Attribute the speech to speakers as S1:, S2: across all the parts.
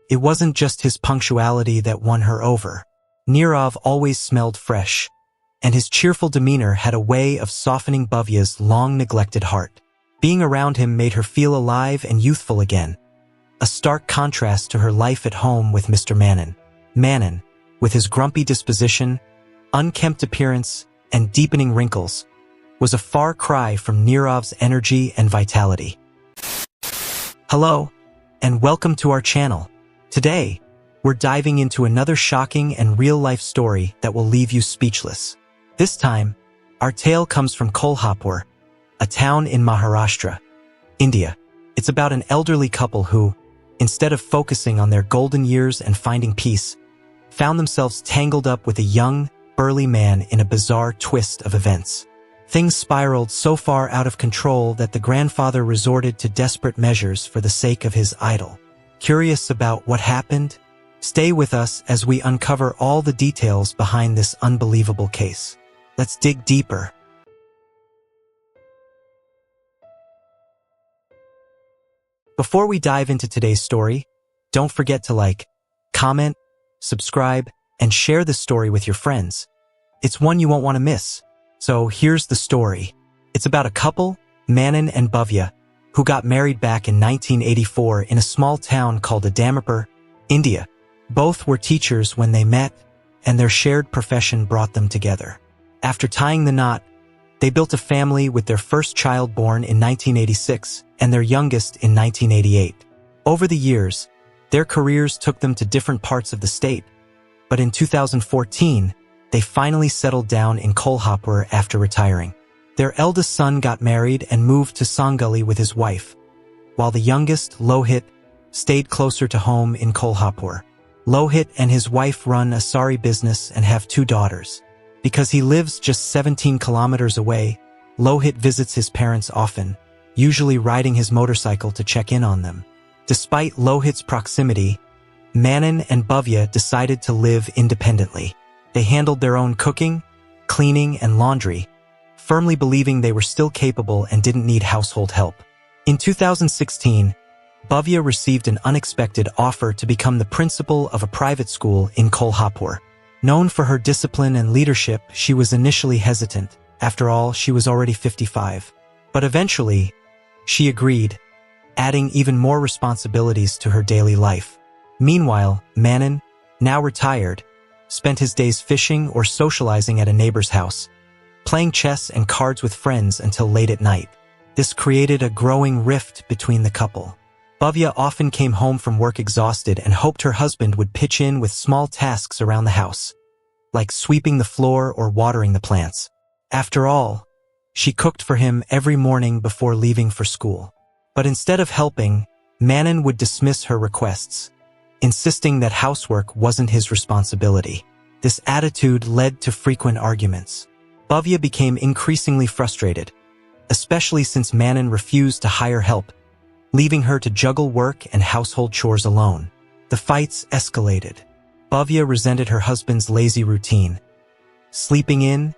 S1: It wasn't just his punctuality that won her over. Nirav always smelled fresh, and his cheerful demeanor had a way of softening Bhavya's long-neglected heart. Being around him made her feel alive and youthful again, a stark contrast to her life at home with Mr. Manan. Manan, with his grumpy disposition, unkempt appearance, and deepening wrinkles, was a far cry from Nirav's energy and vitality. Hello, and welcome to our channel. Today, we're diving into another shocking and real-life story that will leave you speechless. This time, our tale comes from Kolhapur, a town in Maharashtra, India. It's about an elderly couple who, instead of focusing on their golden years and finding peace, found themselves tangled up with a young, burly man in a bizarre twist of events. Things spiraled so far out of control that the grandfather resorted to desperate measures for the sake of his idol. Curious about what happened? Stay with us as we uncover all the details behind this unbelievable case. Let's dig deeper. Before we dive into today's story, don't forget to like, comment, subscribe, and share this story with your friends. It's one you won't want to miss. So here's the story. It's about a couple, Manan and Bhavya, who got married back in 1984 in a small town called Adamapur, India. Both were teachers when they met, and their shared profession brought them together. After tying the knot, they built a family with their first child born in 1986 and their youngest in 1988. Over the years, their careers took them to different parts of the state, but in 2014, they finally settled down in Kolhapur after retiring. Their eldest son got married and moved to Sangali with his wife, while the youngest, Lohit, stayed closer to home in Kolhapur. Lohit and his wife run a sari business and have 2 daughters. Because he lives just 17 kilometers away, Lohit visits his parents often, usually riding his motorcycle to check in on them. Despite Lohit's proximity, Manan and Bhavya decided to live independently. They handled their own cooking, cleaning, and laundry, firmly believing they were still capable and didn't need household help. In 2016, Bhavya received an unexpected offer to become the principal of a private school in Kolhapur. Known for her discipline and leadership, she was initially hesitant. After all, she was already 55. But eventually, she agreed, adding even more responsibilities to her daily life. Meanwhile, Manan, now retired, spent his days fishing or socializing at a neighbor's house, playing chess and cards with friends until late at night. This created a growing rift between the couple. Bhavya often came home from work exhausted and hoped her husband would pitch in with small tasks around the house, like sweeping the floor or watering the plants. After all, she cooked for him every morning before leaving for school. But instead of helping, Manan would dismiss her requests, insisting that housework wasn't his responsibility. This attitude led to frequent arguments. Bhavya became increasingly frustrated, especially since Manan refused to hire help, leaving her to juggle work and household chores alone. The fights escalated. Bhavya resented her husband's lazy routine, sleeping in,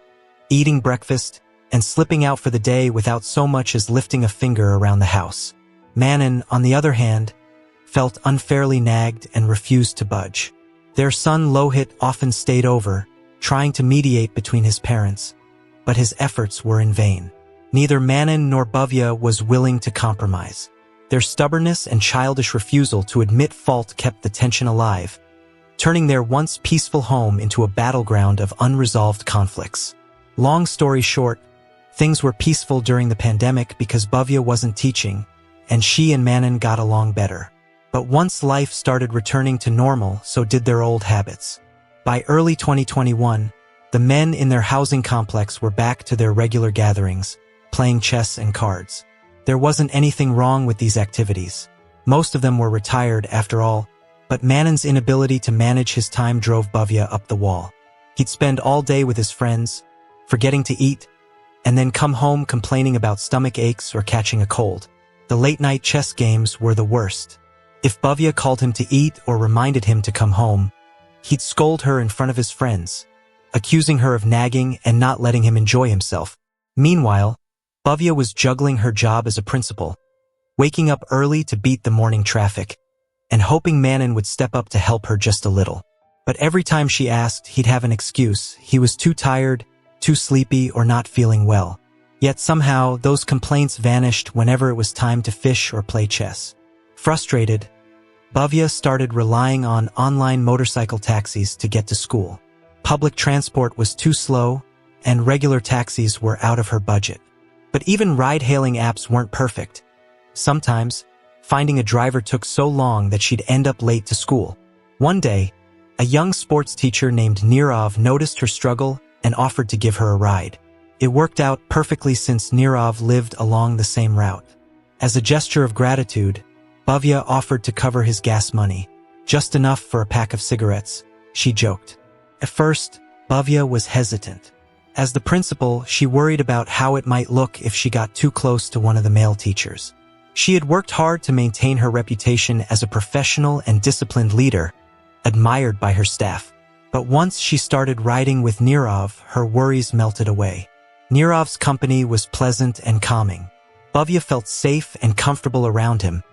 S1: eating breakfast, and slipping out for the day without so much as lifting a finger around the house. Manan, on the other hand, felt unfairly nagged and refused to budge. Their son Lohit often stayed over, trying to mediate between his parents, but his efforts were in vain. Neither Manan nor Bhavya was willing to compromise. Their stubbornness and childish refusal to admit fault kept the tension alive, turning their once peaceful home into a battleground of unresolved conflicts. Long story short, things were peaceful during the pandemic because Bhavya wasn't teaching, and she and Manan got along better. But once life started returning to normal, so did their old habits. By early 2021, the men in their housing complex were back to their regular gatherings, playing chess and cards. There wasn't anything wrong with these activities. Most of them were retired after all, but Manan's inability to manage his time drove Bhavya up the wall. He'd spend all day with his friends, forgetting to eat, and then come home complaining about stomach aches or catching a cold. The late-night chess games were the worst. If Bhavya called him to eat or reminded him to come home, he'd scold her in front of his friends, accusing her of nagging and not letting him enjoy himself. Meanwhile, Bhavya was juggling her job as a principal, waking up early to beat the morning traffic, and hoping Manon would step up to help her just a little. But every time she asked, he'd have an excuse. He was too tired, too sleepy, or not feeling well. Yet somehow, those complaints vanished whenever it was time to fish or play chess. Frustrated, Bhavya started relying on online motorcycle taxis to get to school. Public transport was too slow, and regular taxis were out of her budget. But even ride-hailing apps weren't perfect. Sometimes, finding a driver took so long that she'd end up late to school. One day, a young sports teacher named Nirav noticed her struggle and offered to give her a ride. It worked out perfectly since Nirav lived along the same route. As a gesture of gratitude, Bhavya offered to cover his gas money, just enough for a pack of cigarettes, she joked. At first, Bhavya was hesitant. As the principal, she worried about how it might look if she got too close to one of the male teachers. She had worked hard to maintain her reputation as a professional and disciplined leader, admired by her staff. But once she started riding with Nirav, her worries melted away. Nirav's company was pleasant and calming. Bhavya felt safe and comfortable around him,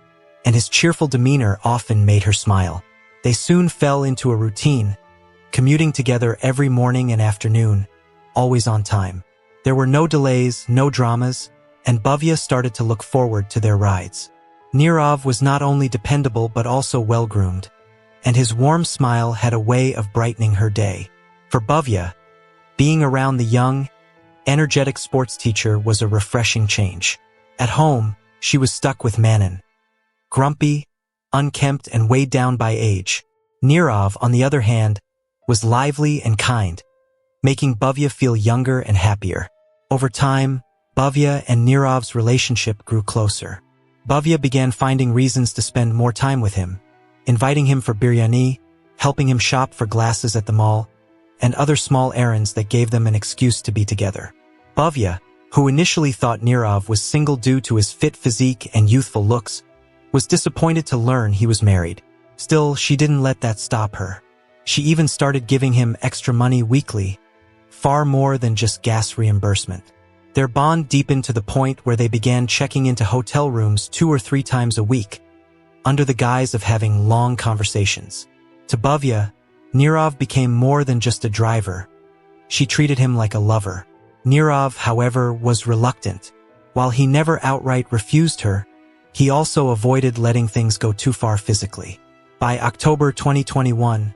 S1: and his cheerful demeanor often made her smile. They soon fell into a routine, commuting together every morning and afternoon, always on time. There were no delays, no dramas, and Bhavya started to look forward to their rides. Nirav was not only dependable but also well-groomed, and his warm smile had a way of brightening her day. For Bhavya, being around the young, energetic sports teacher was a refreshing change. At home, she was stuck with Manon. Grumpy, unkempt, and weighed down by age. Nirav, on the other hand, was lively and kind, making Bhavya feel younger and happier. Over time, Bhavya and Nirav's relationship grew closer. Bhavya began finding reasons to spend more time with him, inviting him for biryani, helping him shop for glasses at the mall, and other small errands that gave them an excuse to be together. Bhavya, who initially thought Nirav was single due to his fit physique and youthful looks, was disappointed to learn he was married. Still, she didn't let that stop her. She even started giving him extra money weekly, far more than just gas reimbursement. Their bond deepened to the point where they began checking into hotel rooms 2 or 3 times a week, under the guise of having long conversations. To Bhavya, Nirav became more than just a driver. She treated him like a lover. Nirav, however, was reluctant. While he never outright refused her, he also avoided letting things go too far physically. By October 2021,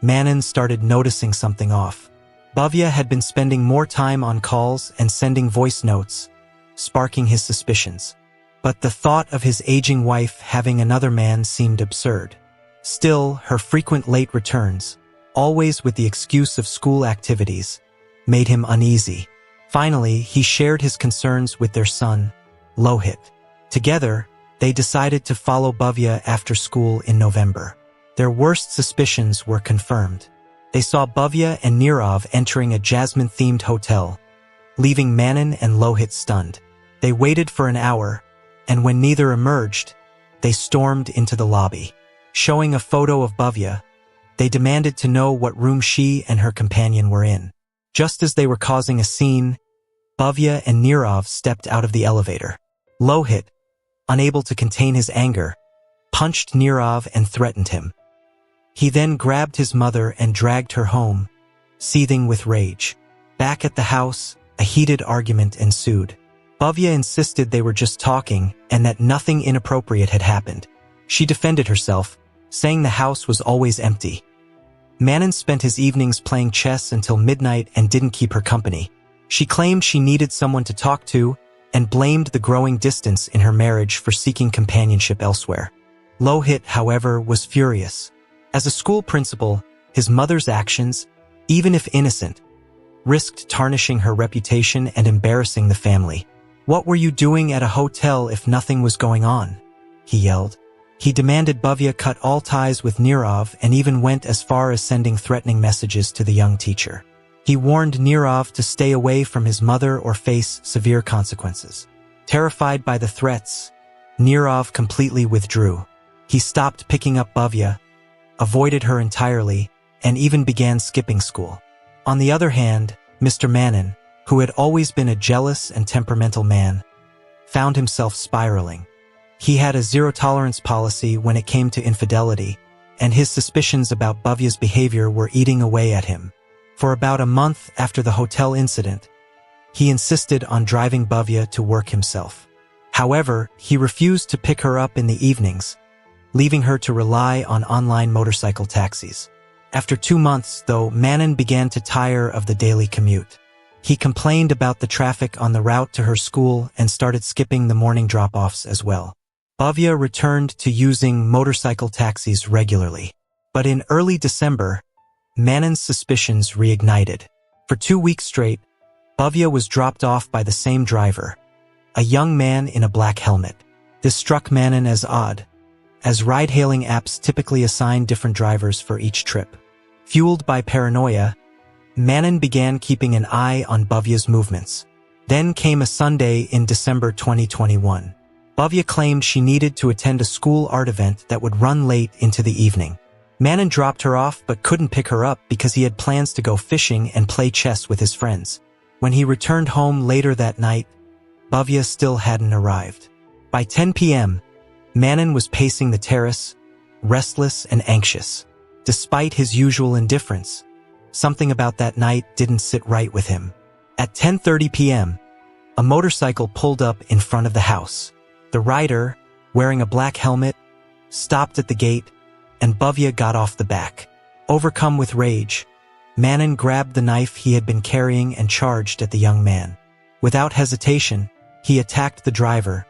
S1: Manon started noticing something off. Bhavya had been spending more time on calls and sending voice notes, sparking his suspicions. But the thought of his aging wife having another man seemed absurd. Still, her frequent late returns, always with the excuse of school activities, made him uneasy. Finally, he shared his concerns with their son, Lohit. Together, they decided to follow Bhavya after school in November. Their worst suspicions were confirmed. They saw Bhavya and Nirav entering a jasmine-themed hotel, leaving Manon and Lohit stunned. They waited for an hour, and when neither emerged, they stormed into the lobby. Showing a photo of Bhavya, they demanded to know what room she and her companion were in. Just as they were causing a scene, Bhavya and Nirav stepped out of the elevator. Lohit, unable to contain his anger, punched Nirav and threatened him. He then grabbed his mother and dragged her home, seething with rage. Back at the house, a heated argument ensued. Bhavya insisted they were just talking and that nothing inappropriate had happened. She defended herself, saying the house was always empty. Manon spent his evenings playing chess until midnight and didn't keep her company. She claimed she needed someone to talk to and blamed the growing distance in her marriage for seeking companionship elsewhere. Lohit, however, was furious. As a school principal, his mother's actions, even if innocent, risked tarnishing her reputation and embarrassing the family. "What were you doing at a hotel if nothing was going on?" he yelled. He demanded Bhavya cut all ties with Nirav and even went as far as sending threatening messages to the young teacher. He warned Nirav to stay away from his mother or face severe consequences. Terrified by the threats, Nirav completely withdrew. He stopped picking up Bhavya, avoided her entirely, and even began skipping school. On the other hand, Mr. Manon, who had always been a jealous and temperamental man, found himself spiraling. He had a zero-tolerance policy when it came to infidelity, and his suspicions about Bhavya's behavior were eating away at him. For about a month after the hotel incident, he insisted on driving Bhavya to work himself. However, he refused to pick her up in the evenings, leaving her to rely on online motorcycle taxis. After 2 months, though, Manan began to tire of the daily commute. He complained about the traffic on the route to her school and started skipping the morning drop-offs as well. Bhavya returned to using motorcycle taxis regularly. But in early December, Manan's suspicions reignited. For 2 weeks straight, Bhavya was dropped off by the same driver, a young man in a black helmet. This struck Manan as odd, as ride-hailing apps typically assign different drivers for each trip. Fueled by paranoia, Manan began keeping an eye on Bhavya's movements. Then came a Sunday in December 2021. Bhavya claimed she needed to attend a school art event that would run late into the evening. Manan dropped her off but couldn't pick her up because he had plans to go fishing and play chess with his friends. When he returned home later that night, Bhavya still hadn't arrived. By 10 p.m., Manan was pacing the terrace, restless and anxious. Despite his usual indifference, something about that night didn't sit right with him. At 10:30 p.m., a motorcycle pulled up in front of the house. The rider, wearing a black helmet, stopped at the gate, and Bhavya got off the back. Overcome with rage, Manan grabbed the knife he had been carrying and charged at the young man. Without hesitation, he attacked the driver,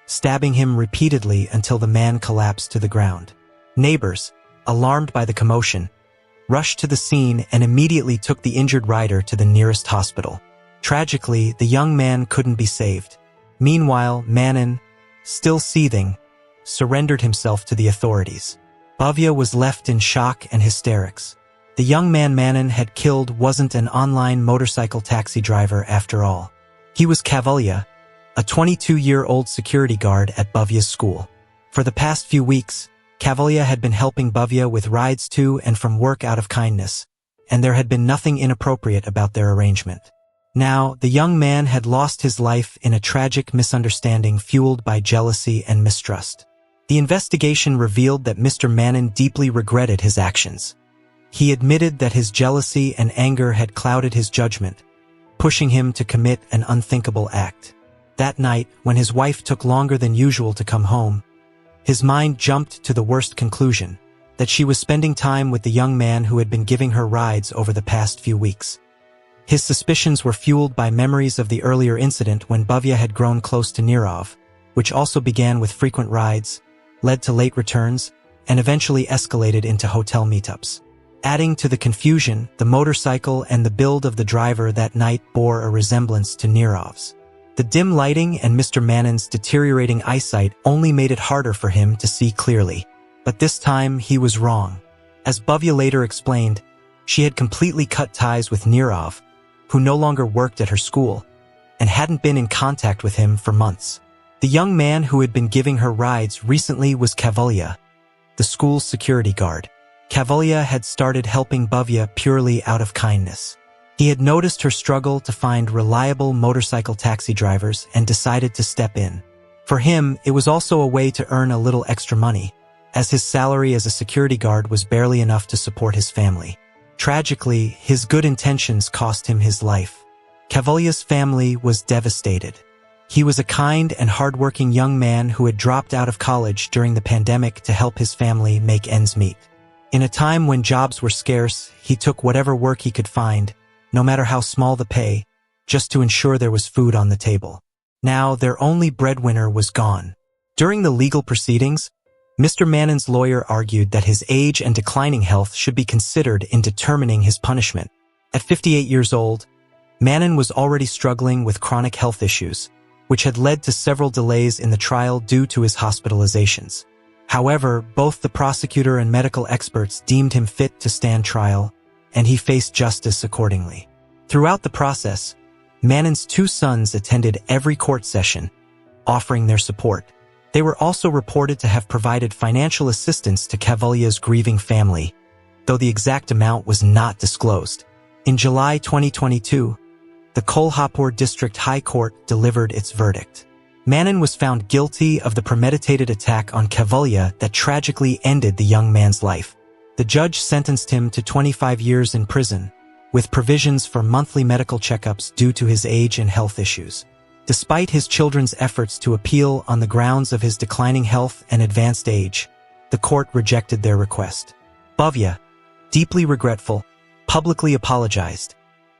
S1: stabbing him repeatedly until the man collapsed to the ground. Neighbors, alarmed by the commotion, rushed to the scene and immediately took the injured rider to the nearest hospital. Tragically, the young man couldn't be saved. Meanwhile, Manan, still seething, surrendered himself to the authorities. Bhavya was left in shock and hysterics. The young man Manan had killed wasn't an online motorcycle taxi driver after all. He was Kavalya, a 22-year-old security guard at Bhavya's school. For the past few weeks, Kavalya had been helping Bhavya with rides to and from work out of kindness, and there had been nothing inappropriate about their arrangement. Now, the young man had lost his life in a tragic misunderstanding fueled by jealousy and mistrust. The investigation revealed that Mr. Manan deeply regretted his actions. He admitted that his jealousy and anger had clouded his judgment, pushing him to commit an unthinkable act. That night, when his wife took longer than usual to come home, his mind jumped to the worst conclusion, that she was spending time with the young man who had been giving her rides over the past few weeks. His suspicions were fueled by memories of the earlier incident when Bhavya had grown close to Nirav, which also began with frequent rides, led to late returns, and eventually escalated into hotel meetups. Adding to the confusion, the motorcycle and the build of the driver that night bore a resemblance to Nirav's. The dim lighting and Mr. Manan's deteriorating eyesight only made it harder for him to see clearly. But this time, he was wrong. As Bhavya later explained, she had completely cut ties with Nirav, who no longer worked at her school, and hadn't been in contact with him for months. The young man who had been giving her rides recently was Kavalya, the school's security guard. Kavalya had started helping Bhavya purely out of kindness. He had noticed her struggle to find reliable motorcycle taxi drivers and decided to step in. For him, it was also a way to earn a little extra money, as his salary as a security guard was barely enough to support his family. Tragically, his good intentions cost him his life. Kavalya's family was devastated. He was a kind and hardworking young man who had dropped out of college during the pandemic to help his family make ends meet. In a time when jobs were scarce, he took whatever work he could find, no matter how small the pay, just to ensure there was food on the table. Now, their only breadwinner was gone. During the legal proceedings, Mr. Manan's lawyer argued that his age and declining health should be considered in determining his punishment. At 58 years old, Manan was already struggling with chronic health issues, which had led to several delays in the trial due to his hospitalizations. However, both the prosecutor and medical experts deemed him fit to stand trial, and he faced justice accordingly. Throughout the process, Manan's 2 sons attended every court session, offering their support. They were also reported to have provided financial assistance to Kavalya's grieving family, though the exact amount was not disclosed. In July 2022, the Kolhapur District High Court delivered its verdict. Manon was found guilty of the premeditated attack on Kavalya that tragically ended the young man's life. The judge sentenced him to 25 years in prison, with provisions for monthly medical checkups due to his age and health issues. Despite his children's efforts to appeal on the grounds of his declining health and advanced age, the court rejected their request. Bhavya, deeply regretful, publicly apologized,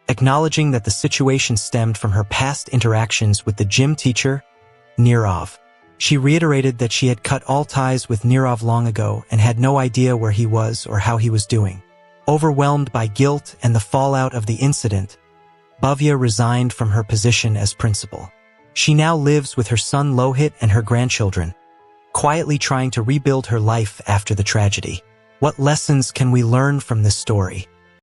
S1: acknowledging that the situation stemmed from her past interactions with the gym teacher, Nirav. She reiterated that she had cut all ties with Nirav long ago and had no idea where he was or how he was doing. Overwhelmed by guilt and the fallout of the incident, Bhavya resigned from her position as principal. She now lives with her son Lohit and her grandchildren, quietly trying to rebuild her life after the tragedy. What lessons can we learn from this story?